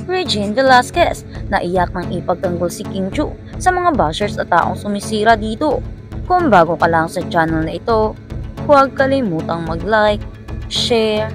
Regine Velasquez, naiyak ng ipagtanggol si Kim Chiu sa mga bashers at taong sumisira dito. Kung bago ka lang sa channel na ito, huwag kalimutang mag-like, share,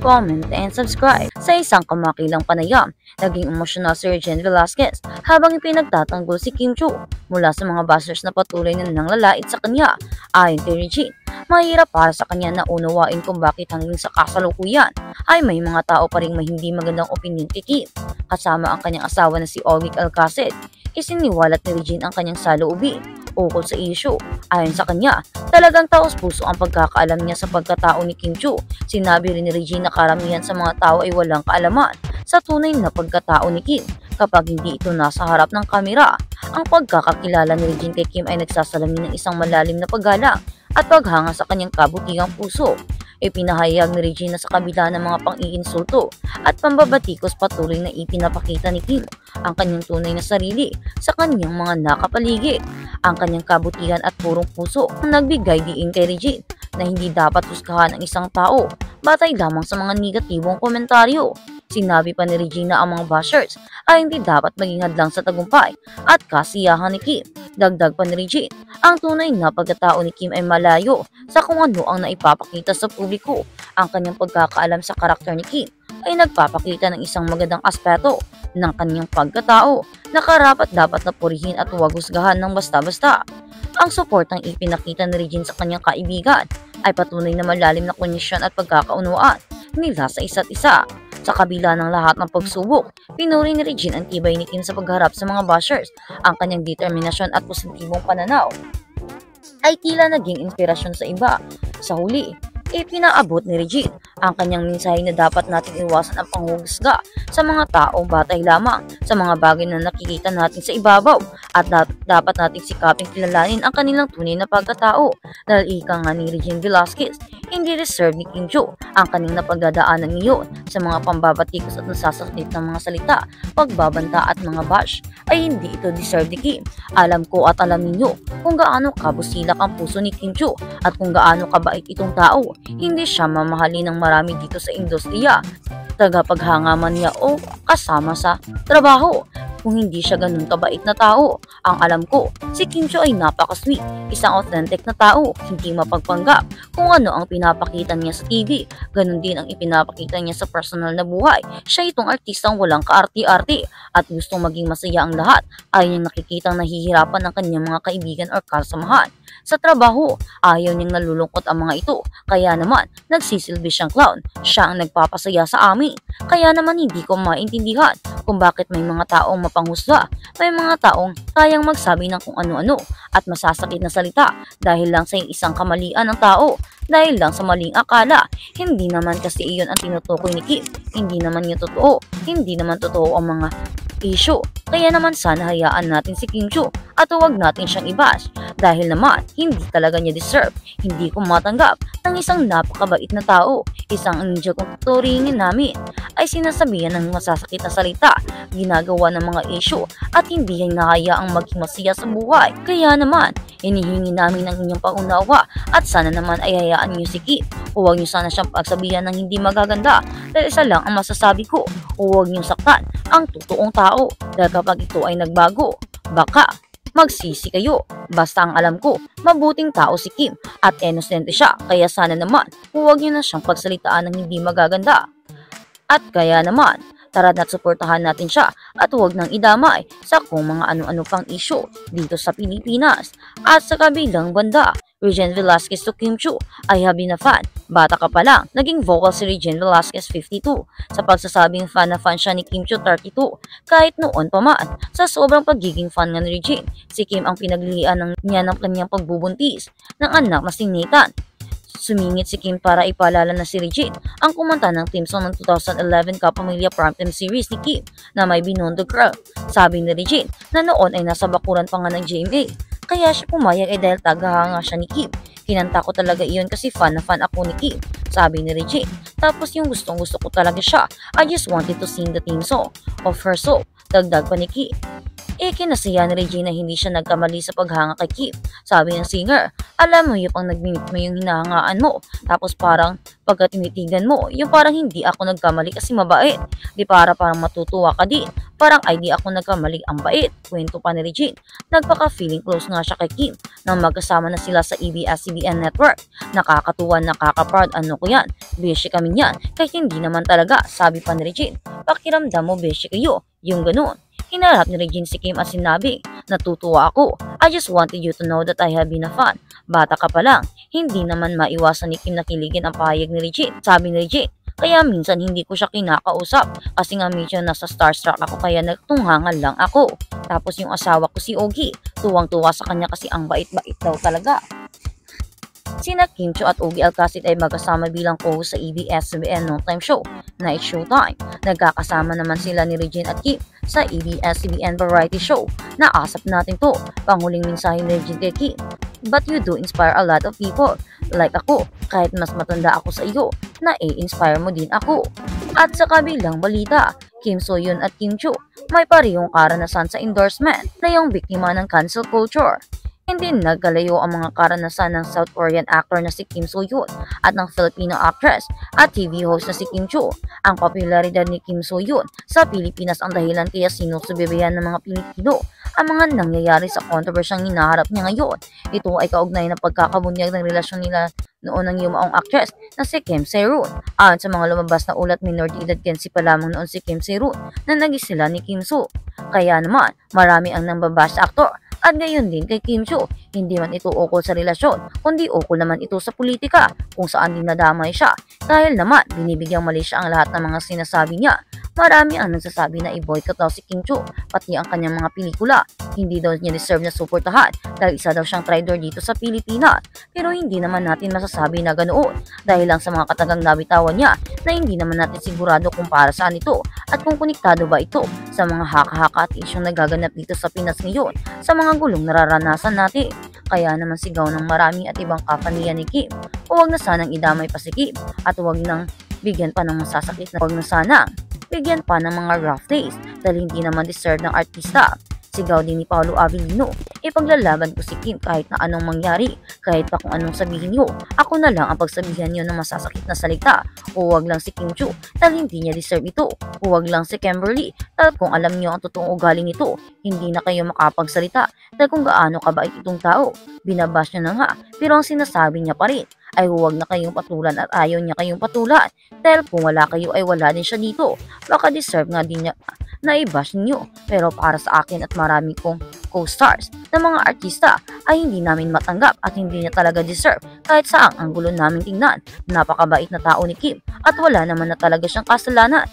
comment, and subscribe. Sa isang kamakilang panayam, naging emosyonal si Regine Velasquez habang ipinagtatanggol si Kim Chiu mula sa mga bashers na patuloy na nanglalait sa kanya. Ayon kay Regine, mahirap para sa kanya na unawain kung bakit hanggang sa kasalukuyan ay may mga tao pa ring may hindi magandang opinion kay Kim. Kasama ang kanyang asawa na si Ovic Alcacid, isiniwalat ni Regine ang kanyang saloobin ukol sa issue. Ayon sa kanya, talagang taos-puso ang pagkakaalam niya sa pagkatao ni Kim Chiu. Sinabi rin ni Regine na karamihan sa mga tao ay walang kaalaman sa tunay na pagkatao ni Kim kapag hindi ito nasa harap ng kamera. Ang pagkakakilala ni Regine kay Kim ay nagsasalamin ng isang malalim na paggalang at paghanga sa kanyang kabutigang puso. Ipinahayag ni Regine na sa kabila ng mga pang-iinsulto at pambabatikos patuloy na ipinapakita ni Kim ang kanyang tunay na sarili sa kanyang mga nakapaligid. Ang kanyang kabutihan at purong puso ang nagbigay diin kay Regine na hindi dapat husgahan ang isang tao batay lamang sa mga negatibong komentaryo. Sinabi pa ni Regine na ang mga bashers ay hindi dapat maging hadlang sa tagumpay at kasiyahan ni Kim. Dagdag pa ni Regine, ang tunay na pagkatao ni Kim ay malayo sa kung ano ang naipapakita sa publiko. Ang kanyang pagkakaalam sa karakter ni Kim ay nagpapakita ng isang magandang aspeto ng kanyang pagkatao na karapat dapat na purihin at huwag husgahan ng basta-basta. Ang suportang ipinakita ni Regine sa kanyang kaibigan ay patunay na malalim na koneksyon at pagkakaunawaan nila sa isa't isa. Sa kabila ng lahat ng pagsubok, pinuri ni Regine ang tibay ni Kim sa pagharap sa mga bashers. Ang kanyang determinasyon at positibong pananaw ay tila naging inspirasyon sa iba. Sa huli, ipinaabot ni Regine ang kanyang mensahe na dapat natin iwasan ang panghuhusga sa mga taong batay lamang sa mga bagay na nakikita natin sa ibabaw at dapat natin sikaping kilalanin ang kanilang tunay na pagkatao. Dahil ika nga ni Regine Velasquez, hindi deserve ni Kim Chiu ang kanyang napagdadaanan ngayon sa mga pambabatikos at nasasakit ng mga salita, pagbabanta at mga bash ay hindi ito deserve ni Kim. Alam ko at alam ninyo kung gaano kabusilak ang puso ni Kim Chiu at kung gaano kabait itong tao. Hindi siya mamahali ng marami dito sa industriya, tagapaghanga man niya o kasama sa trabaho. Kung hindi siya ganun kabait na tao, ang alam ko, si Kim Chiu ay napaka-sweet, isang authentic na tao, hindi mapagpanggap. Kung ano ang pinapakita niya sa TV, ganun din ang ipinapakita niya sa personal na buhay. Siya itong artistang walang kaarte-arte at gustong maging masaya ang lahat. Ayaw niyang nakikitang nahihirapan ng kanyang mga kaibigan o kasamahan. Sa trabaho, ayaw niyang nalulungkot ang mga ito. Kaya naman, nagsisilbi siyang clown. Siya ang nagpapasaya sa amin. Kaya naman hindi ko maintindihan kung bakit may mga taong mapanghusga, may mga taong kayang magsabi ng kung ano-ano at masasakit na salita dahil lang sa isang kamalian ng tao, dahil lang sa maling akala. Hindi naman kasi iyon ang tinutukoy ni Kim. Hindi naman yun totoo. Hindi naman totoo ang mga issue. Kaya naman sana hayaan natin si Kim Chiu at huwag natin siyang i-bash dahil naman hindi talaga niya deserve. Hindi ko matanggap ng isang napakabait na tao. Isang ninja kung tuturingin namin ay sinasabihan ng masasakit na salita, ginagawa ng mga issue at hindi niya nahayaang maging masaya sa buhay. Kaya naman, hinihingi namin ng inyong pangunawa at sana naman ay hayaan niyo si Kim. Huwag niyo sana siyang pagsabihan ng hindi magaganda dahil isa lang ang masasabi ko, huwag niyo saktan ang totoong tao dahil kapag ito ay nagbago, baka magsisi kayo. Basta ang alam ko, mabuting tao si Kim at inosente siya, kaya sana naman huwag niyo na siyang pagsalitaan ng hindi magaganda. At kaya naman, tara na't suportahan natin siya at huwag nang idamay sa kung mga ano-ano pang issue dito sa Pilipinas. At sa kabilang banda, Regine Velasquez to Kim Chiu ay habi na fan. Bata ka pa lang, naging vocal si Regine Velasquez 52 sa pagsasabing fan na fan siya ni Kim Chiu 32. Kahit noon pa man, sa sobrang pagiging fan nga ni Regine, si Kim ang pinaglilian niya ng kanyang pagbubuntis ng anak na si Nathan. Sumingit si Kim para ipaalala na si Regine ang kumanta ng theme song ng 2011 Kapamilya Primetime Series ni Kim na may Binondo Girl. Sabi ni Regine na noon ay nasa bakuran pa nga ng GMA. Kaya siya pumayag ay dahil tagahanga siya ni Kim. Kinanta ko talaga iyon kasi fan na fan ako ni Kim, sabi ni Regine. Tapos yung gustong gusto ko talaga siya, I just wanted to sing the theme song of her soul, dagdag pa ni Kim. Ikinasaya ni Regine na hindi siya nagkamali sa paghanga kay Kim. Sabi ng singer, alam mo yung pang nagmimit mo yung hinahangaan mo, tapos parang pagka tinitigan mo, yung parang hindi ako nagkamali kasi mabait. Di parang matutuwa ka din. Parang ay di ako nagkamali ang bait. Kwento pa ni Regine. Nagpaka-feeling close nga siya kay Kim nang magkasama na sila sa ABS-CBN network. Nakakatuwa, nakaka-proud, ano ko yan. Beshi kami yan. Kahit hindi naman talaga, sabi pa ni Regine. Pakiramdam mo beshi kayo. Yung ganun. Hinarap ni Regine si Kim at sinabi, natutuwa ako. I just wanted you to know that I have been a fan. Bata ka pa lang. Hindi naman maiwasan ni Kim na kiligin ang pahayag ni Regine. Sabi ni Regine, kaya minsan hindi ko siya kinakausap kasi nga medyo nasa starstruck ako kaya nagtunghangan lang ako. Tapos yung asawa ko si Ogie, tuwang-tuwa sa kanya kasi ang bait-bait daw talaga. Sina Kim Chiu at Ogie Alcacid ay magkasama bilang co-host sa ABS-CBN Noontime Show, Night Showtime. Nagkakasama naman sila ni Regine at Kim sa ABS-CBN Variety Show. Naasap natin to, panghuling mensahe ni Regine kay Kim. But you do inspire a lot of people. Like ako, kahit mas matanda ako sa iyo, na-inspire mo din ako. At sa kabilang balita, Kim So-yeon at Kim Chiu may parehong karanasan sa endorsement na yung biktima ng cancel culture. Hindi nagkalayo ang mga karanasan ng South Korean actor na si Kim So-yeon at ng Filipino actress at TV host na si Kim Chiu. Ang popularidad ni Kim So-yeon sa Pilipinas ang dahilan kaya sinusubaybayan ng mga Pilipino ang mga nangyayari sa kontrobersyang hinaharap niya ngayon. Ito ay kaugnay ng pagkakabunyag ng relasyon nila noon ng yumaong actress na si Kim Se-roon. Ayon sa mga lumabas na ulat, minor de edad Kensi pa lamang noon si Kim Se-roon na naging sila ni Kim So. Kaya naman, marami ang nambabash sa aktor. At gayon din kay Kim Chiu, hindi man ito ukol sa relasyon, kundi ukol naman ito sa politika, kung saan din nadamay siya. Dahil naman, binibigyang mali siya ang lahat ng mga sinasabi niya. Marami ang nagsasabi na i-boycott daw si Kim Chiu, pati ang kanyang mga pelikula. Hindi daw niya deserve na suportahan dahil isa daw siyang traitor dito sa Pilipinas. Pero hindi naman natin masasabi na ganoon dahil lang sa mga katagang nabitawan niya na hindi naman natin sigurado kung para saan ito at kung konektado ba ito sa mga haka-haka at isyong nagaganap dito sa Pinas ngayon sa mga gulong nararanasan natin. Kaya naman sigaw ng marami at ibang kapanian ni Kim, huwag na sanang idamay pa si Kim at huwag nang bigyan pa ng masasakit na huwag na sanang bigyan pa ng mga rough days dahil hindi naman deserve ng artista. Sigaw din ni Paolo Avellino, ipaglalaban ko si Kim kahit na anong mangyari, kahit pa kung anong sabihin niyo. Ako na lang ang pagsabihan niyo ng masasakit na salita. Huwag lang si Kim Chiu dahil hindi niya deserve ito. Huwag lang si Kimberly dahil kung alam niyo ang totoong ugali nito, hindi na kayo makapagsalita dahil kung gaano kabait itong tao. Binabash niya na nga, pero ang sinasabi niya pa rin ay huwag na kayong patulan at ayaw niya kayong patulan dahil kung wala kayo ay wala din siya dito. Baka deserve nga din niya na i-bash ninyo. Pero para sa akin at marami kong co-stars na mga artista ay hindi namin matanggap at hindi niya talaga deserve kahit saang anggulo namin tingnan. Napakabait na tao ni Kim at wala naman na talaga siyang kasalanan.